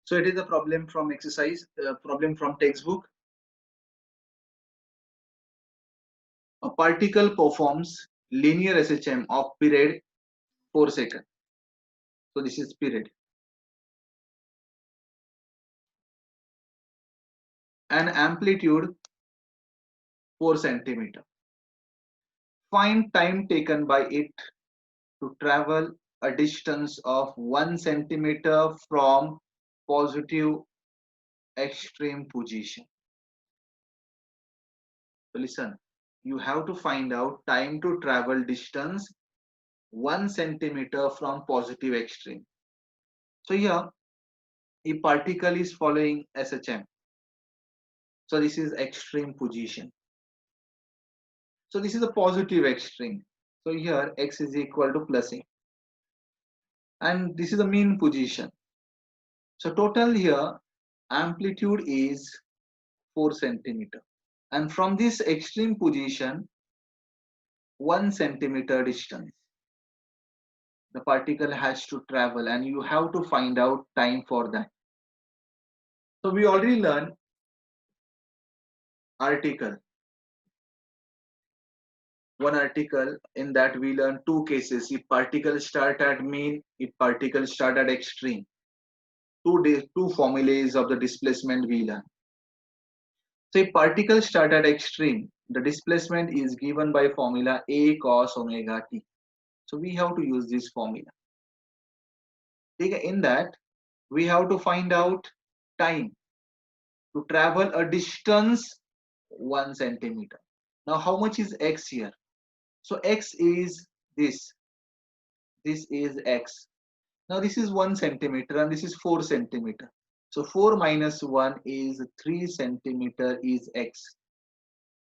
So it is a problem from exercise, problem from textbook. A particle performs linear SHM of period 4 seconds. So this is period. And amplitude 4 centimeter. Find time taken by it to travel a distance of 1 centimeter from positive extreme position. So listen, you have to find out time to travel distance 1 centimeter from positive extreme. So here a particle is following SHM. So this is extreme position. So this is a positive extreme. So here x is equal to plus a. And this is the mean position. So total here amplitude is 4 centimeter. And from this extreme position 1 centimeter distance the particle has to travel, and you have to find out time for that. So we already learned article. One article in that we learn two cases. If particle start at mean, if particle start at extreme. Two formulas of the displacement we learn. So if particle start at extreme, the displacement is given by formula A cos omega t. So we have to use this formula. In that we have to find out time to travel a distance 1 centimeter. Now how much is x here? So x is this. This is x. Now this is 1 centimeter and this is 4 centimeter. So 4 minus 1 is 3 centimeter is x.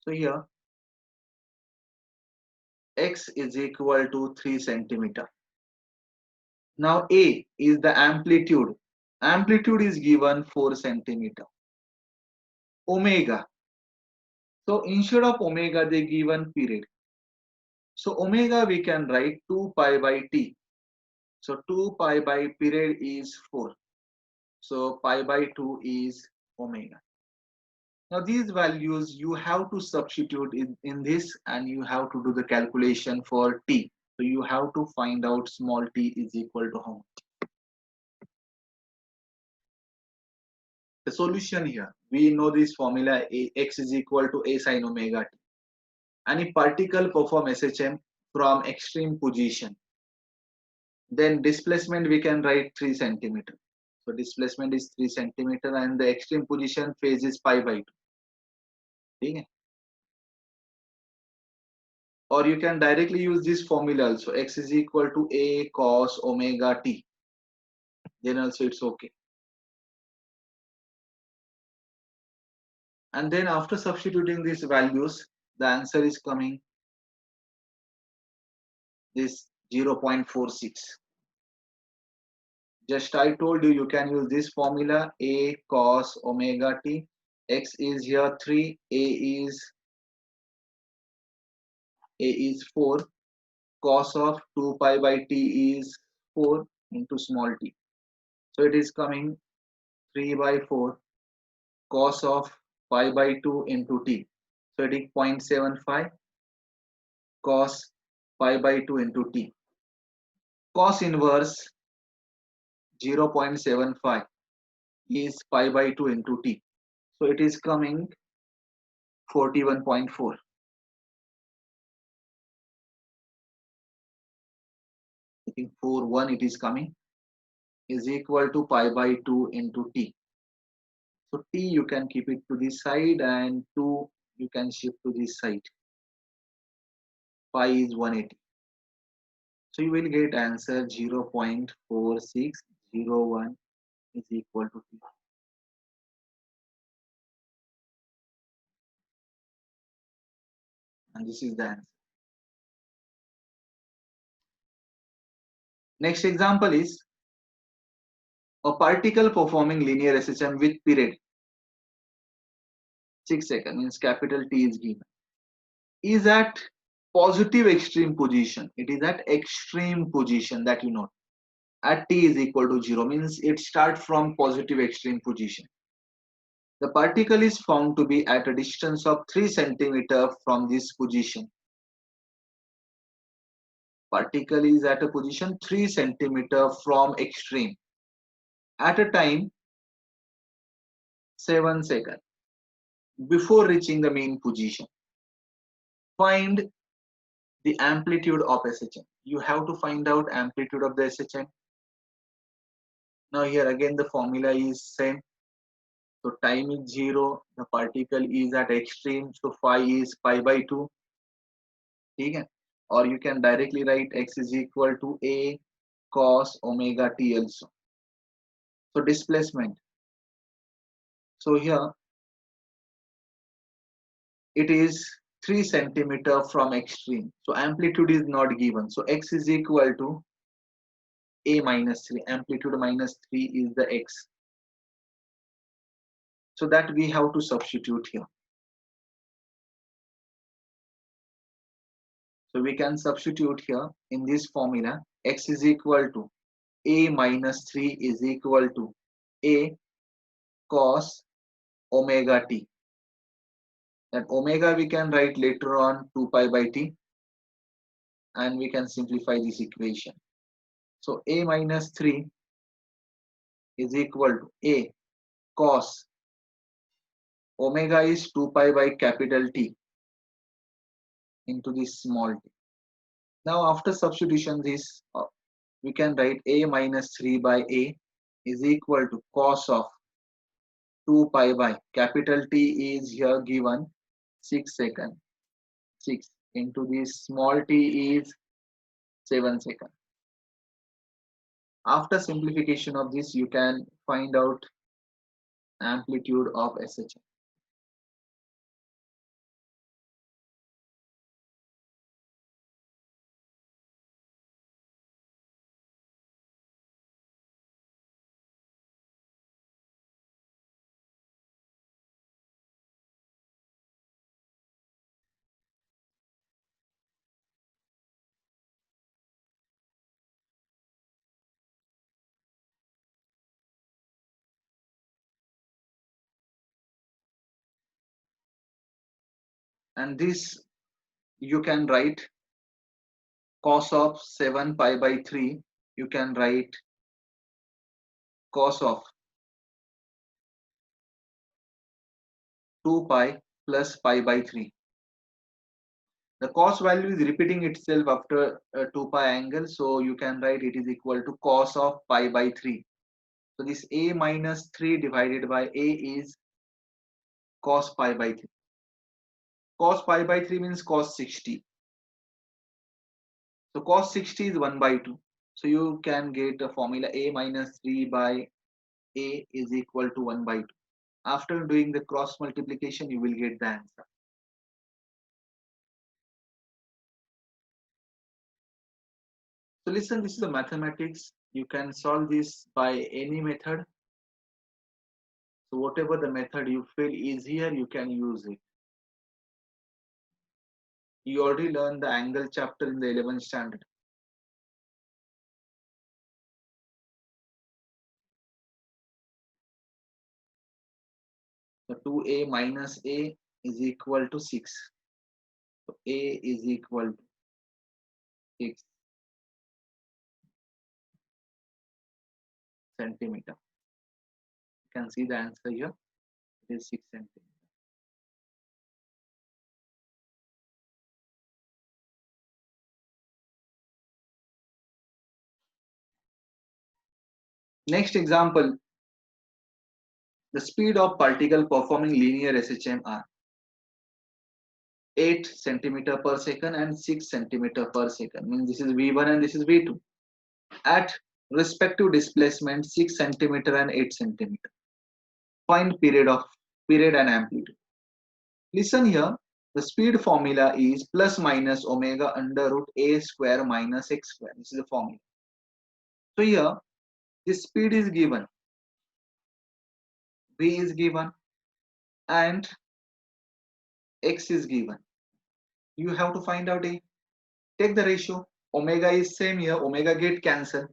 So here x is equal to 3 centimeter. Now A is the amplitude. Amplitude is given 4 centimeter. Omega. So instead of omega they given period. So omega we can write 2 pi by t. So 2 pi by period is 4. So pi by 2 is omega. Now these values you have to substitute in this, and you have to do the calculation for t. So you have to find out small t is equal to how much. The solution here, we know this formula x is equal to a sin omega t. Any particle perform SHM from extreme position, then displacement we can write 3 centimeter. So displacement is 3 centimeter and the extreme position phase is pi by 2. Okay? Or you can directly use this formula also, x is equal to a cos omega t. Then also it's okay. And then after substituting these values, the answer is coming this 0.46. Just I told you, you can use this formula a cos omega t. X is here 3, a is 4, cos of 2 pi by t is 4 into small t. So it is coming 3 by 4 cos of pi by 2 into t. So it is 0.75 cos pi by 2 into t. Cos inverse 0.75 is pi by 2 into t. So it is coming 41.4. I think 41 it is coming is equal to pi by 2 into t. So t you can keep it to this side and 2 you can shift to this side. Pi is 180. So you will get answer 0.4601 is equal to t. And this is the answer. Next example is a particle performing linear SHM with period 6 seconds, means capital T is given, is at positive extreme position. It is at extreme position that you know. at t is equal to 0, means it starts from positive extreme position. The particle is found to be at a distance of 3 centimeter from this position. Particle is at a position 3 centimeter from extreme at a time 7 seconds before reaching the main position. Find the amplitude of SHM. You have to find out amplitude of the SHM. Now here again the formula is same. So time is 0, the particle is at extreme, so phi is pi by 2. Okay? Or you can directly write x is equal to a cos omega t also. So displacement. So here it is 3 centimeter from extreme. So amplitude is not given. So x is equal to a minus 3. Amplitude minus 3 is the x. So that we have to substitute here. So we can substitute here in this formula. X is equal to a minus 3 is equal to a cos omega t. That omega we can write later on 2 pi by t, and we can simplify this equation. So a minus 3 is equal to a cos omega is 2 pi by capital T into this small t. Now after substitution this we can write a minus 3 by a is equal to cos of 2 pi by capital T is here given 6 seconds. 6 into this small t is 7 seconds. After simplification of this, you can find out amplitude of SHM. And this you can write cos of 7 pi by 3. You can write cos of 2 pi plus pi by 3. The cos value is repeating itself after 2 pi angle, so you can write it is equal to cos of pi by 3. So this a minus 3 divided by a is cos pi by 3. Cos pi by 3 means cos 60. So cos 60 is 1 by 2. So you can get a formula a minus 3 by a is equal to 1 by 2. After doing the cross multiplication, you will get the answer. So listen, this is the mathematics. You can solve this by any method. So whatever the method you feel easier, you can use it. You already learned the angle chapter in the 11th standard. So 2a minus a is equal to 6. So a is equal to 6 centimeter. You can see the answer here. It is 6 centimeter. Next example, the speed of particle performing linear SHM are 8 centimeter per second and 6 centimeter per second. Means this is V1 and this is V2. At respective displacement 6 centimeter and 8 centimeter. Find period and amplitude. Listen here. The speed formula is plus minus omega under root a square minus x square. This is the formula. So here this speed is given, v is given, and x is given. You have to find out a. Take the ratio. Omega is same here. Omega get cancelled.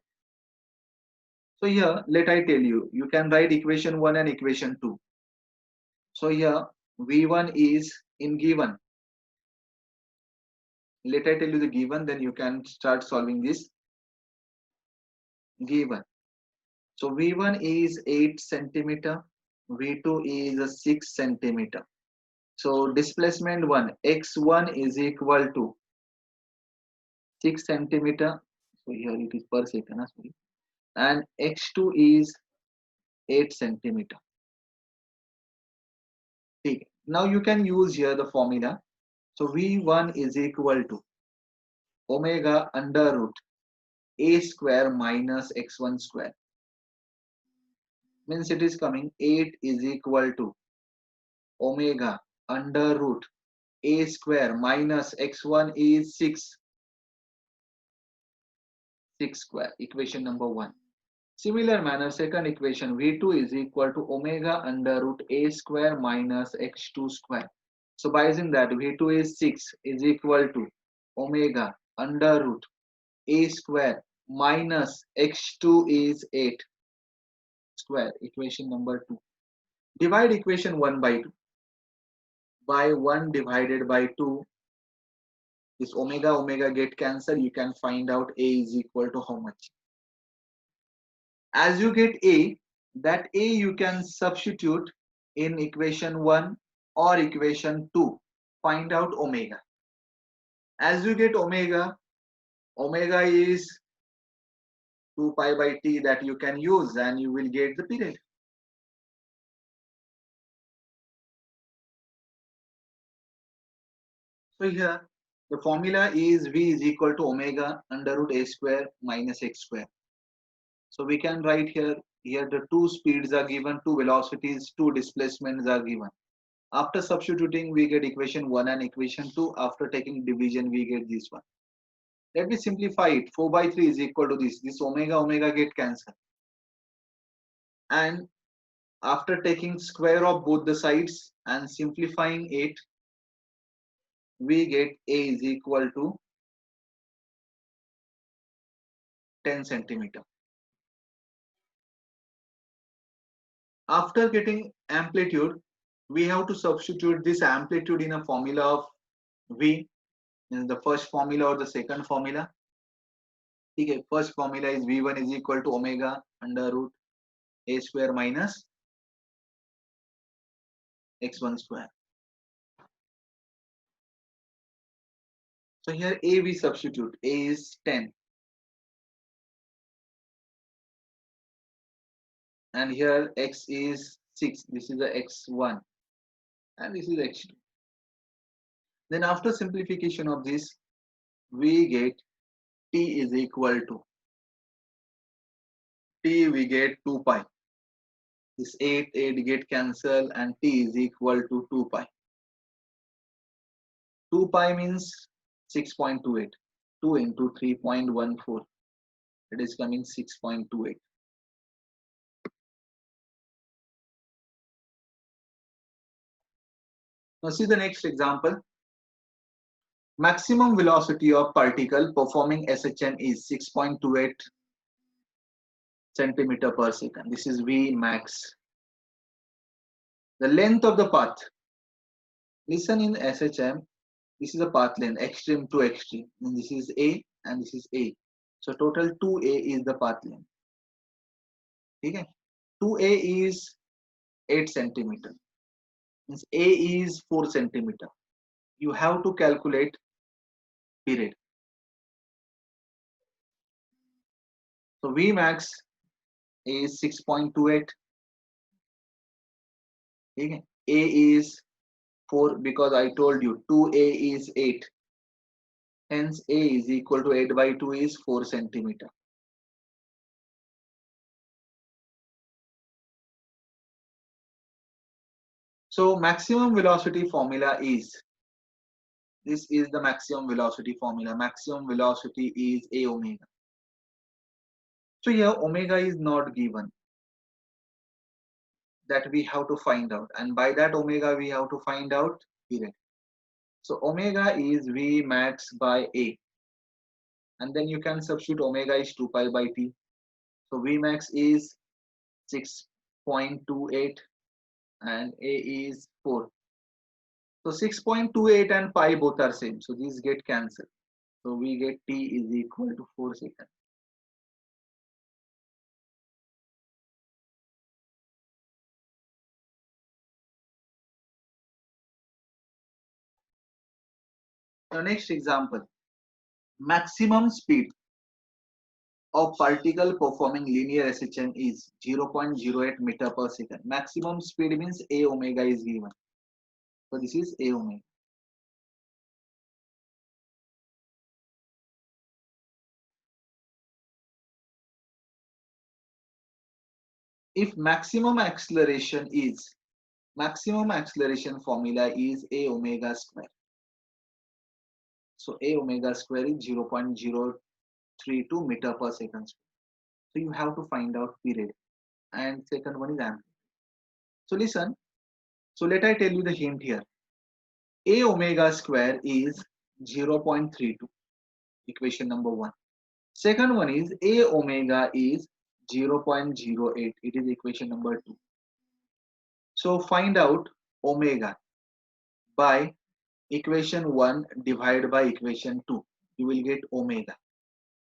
So here, let I tell you, you can write equation 1 and equation 2. So here, V1 is in given. Let I tell you the given, then you can start solving this given. So V1 is 8 centimeter, V2 is a 6 centimeter. So displacement 1, x1 is equal to 6 centimeter. So here it is per second, sorry. And x2 is 8 centimeter. Okay. Now you can use here the formula. So V1 is equal to omega under root a square minus x1 square. Means it is coming 8 is equal to omega under root a square minus x1 is 6 square. Equation number 1. Similar manner, second equation V2 is equal to omega under root a square minus x2 square. So by using that, V2 is 6 is equal to omega under root a square minus x2 is 8 square. Equation number 2. Divide equation 1 by 2. By 1 divided by 2, this omega get cancelled. You can find out a is equal to how much. As you get a, that a you can substitute in equation 1 or equation 2. Find out omega. As you get omega is 2 pi by t that you can use, and you will get the period. So here the formula is V is equal to omega under root a square minus x square. So we can write here the two speeds are given, two velocities, two displacements are given. After substituting, we get equation 1 and equation 2. After taking division, we get this one. Let me simplify it. 4 by 3 is equal to this. This omega get cancelled. And after taking square of both the sides and simplifying it, we get a is equal to 10 centimeter. After getting amplitude, we have to substitute this amplitude in a formula of V, in the first formula or the second formula. Okay, first formula is V1 is equal to omega under root a square minus x1 square. So here a we substitute, a is 10. And here x is 6. This is the x1 and this is x2. Then after simplification of this, we get t is equal to t, we get 2 pi. This 8 get cancelled and t is equal to 2 pi. 2 pi means 6.28. 2 into 3.14. It is coming 6.28. Now see the next example. Maximum velocity of particle performing SHM is 6.28 centimeter per second. This is V max. The length of the path. Listen, in SHM, this is a path length, extreme to extreme. And this is A and this is A. So total 2A is the path length. Okay. 2A is 8 centimeter. Means A is 4 centimeter. You have to calculate period. So V max is 6.28. Okay. A is 4 because I told you 2A is 8. Hence A is equal to 8 by 2 is 4 centimeter. So maximum velocity formula is, this is the maximum velocity formula. Maximum velocity is A omega. So here omega is not given. That we have to find out. And by that omega we have to find out period. So omega is V max by A. And then you can substitute omega is 2 pi by T. So Vmax is 6.28 and A is 4. So 6.28 and 5 both are same. So these get cancelled. So we get T is equal to 4 seconds. So next example, maximum speed of particle performing linear SHM is 0.08 meter per second. Maximum speed means A omega is given. So this is A omega. If maximum acceleration formula is A omega square. So A omega square is 0.032 meter per second. So you have to find out period. And second one is amplitude. So listen. So let I tell you the hint here. A omega square is 0.32. Equation number 1. Second one is A omega is 0.08. It is equation number 2. So find out omega by equation 1 divided by equation 2. You will get omega.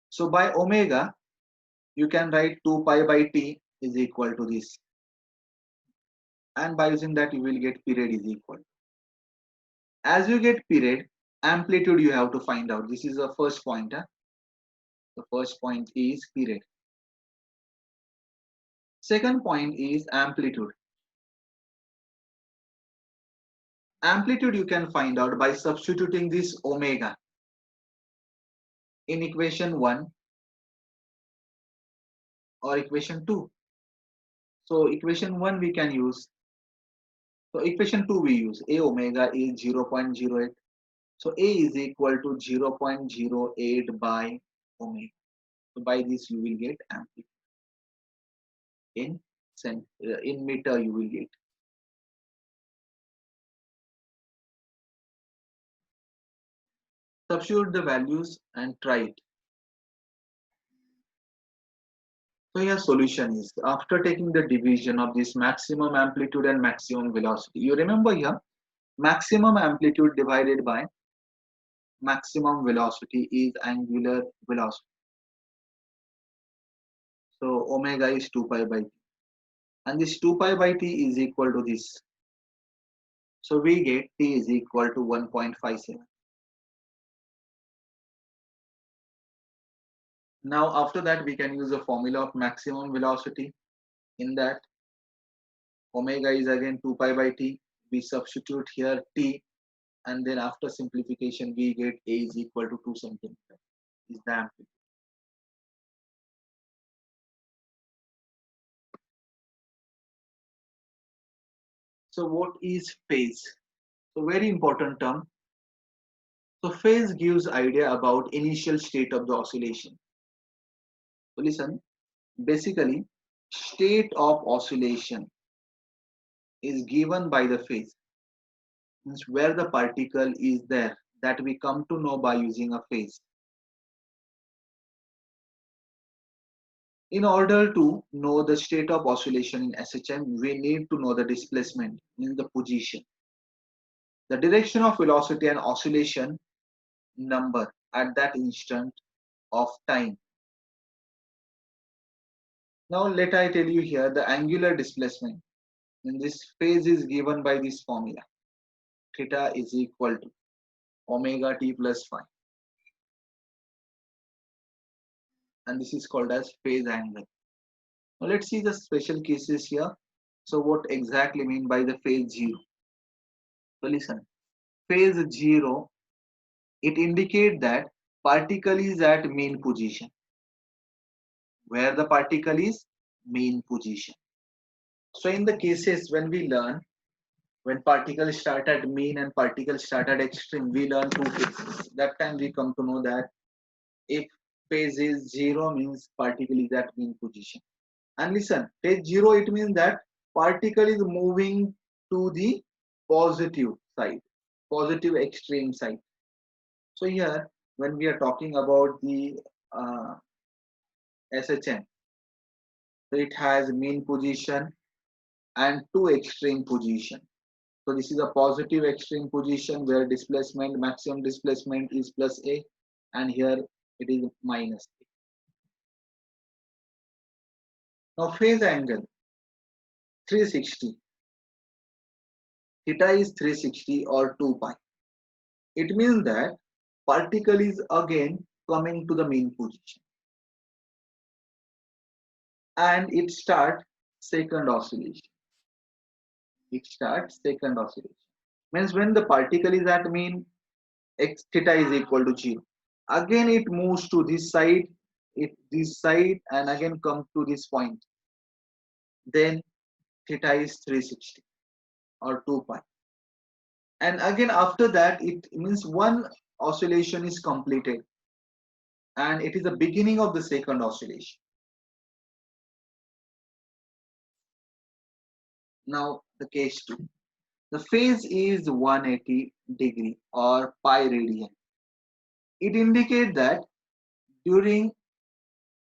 So by omega, you can write 2 pi by t is equal to this. And by using that, you will get period is equal. As you get period, amplitude you have to find out. This is the first point. The first point is period. Second point is amplitude. Amplitude you can find out by substituting this omega in equation 1 or equation 2. So equation 1 we can use. So equation 2 we use. A omega is 0.08. So A is equal to 0.08 by omega. So by this you will get amplitude. In meter you will get. Substitute the values and try it. So your solution is after taking the division of this maximum amplitude and maximum velocity. You remember here maximum amplitude divided by maximum velocity is angular velocity. So omega is 2 pi by t. And this 2 pi by t is equal to this. So we get t is equal to 1.57. Now after that we can use a formula of maximum velocity. In that omega is again 2 pi by t. We substitute here t, and then after simplification we get a is equal to 2 centimeter. Is the amplitude. So what is phase? So very important term. So phase gives idea about initial state of the oscillation. So listen, basically state of oscillation is given by the phase. Means where the particle is there, that we come to know by using a phase. In order to know the state of oscillation in SHM, we need to know the displacement, means the position, the direction of velocity and oscillation number at that instant of time. Now let I tell you here the angular displacement in this phase is given by this formula. Theta is equal to omega t plus phi. And this is called as phase angle. Now let's see the special cases here. So what exactly mean by the phase zero? So listen, phase zero, it indicates that particle is at mean position. Where the particle is mean position. So in the cases when we learn, when particles start at mean and particles start at extreme, we learn two cases. That time we come to know that if phase is zero means particle is at mean position. And listen, phase zero, it means that particle is moving to the positive side, positive extreme side. So here, when we are talking about the SHM, So it has mean position and two extreme position. So this is a positive extreme position where displacement, maximum displacement is plus a, and here it is minus a. Now phase angle 360. Theta is 360 or 2 pi. It means that particle is again coming to the mean position and it starts second oscillation. It starts second oscillation. Means when the particle is at mean, x theta is equal to 0. Again it moves to this side and again comes to this point. Then theta is 360 or 2 pi. And again after that it means one oscillation is completed and it is the beginning of the second oscillation. Now the case 2. The phase is 180 degree or pi radian. It indicates that during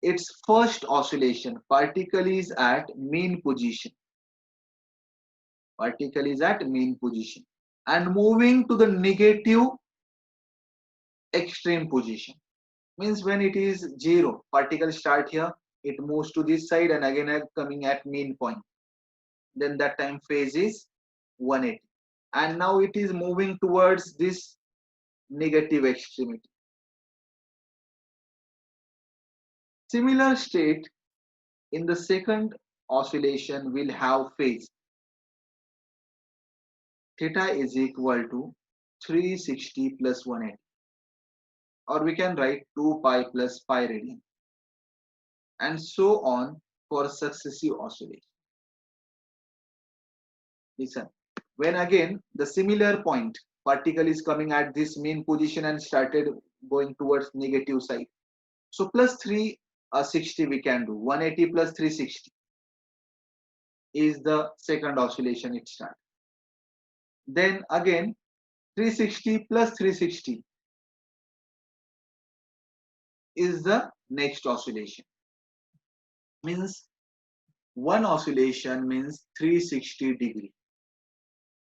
its first oscillation, particle is at mean position. Particle is at mean position and moving to the negative extreme position. Means when it is 0, particle start here, it moves to this side and again coming at mean point. Then that time phase is 180. And now it is moving towards this negative extremity. Similar state in the second oscillation will have phase. Theta is equal to 360 plus 180. Or we can write 2 pi plus pi radian. And so on for successive oscillation. Listen. When again the similar point, particle is coming at this mean position and started going towards negative side. So plus 360 we can do. 180 plus 360 is the second oscillation it starts. Then again 360 plus 360 is the next oscillation. Means one oscillation means 360 degree.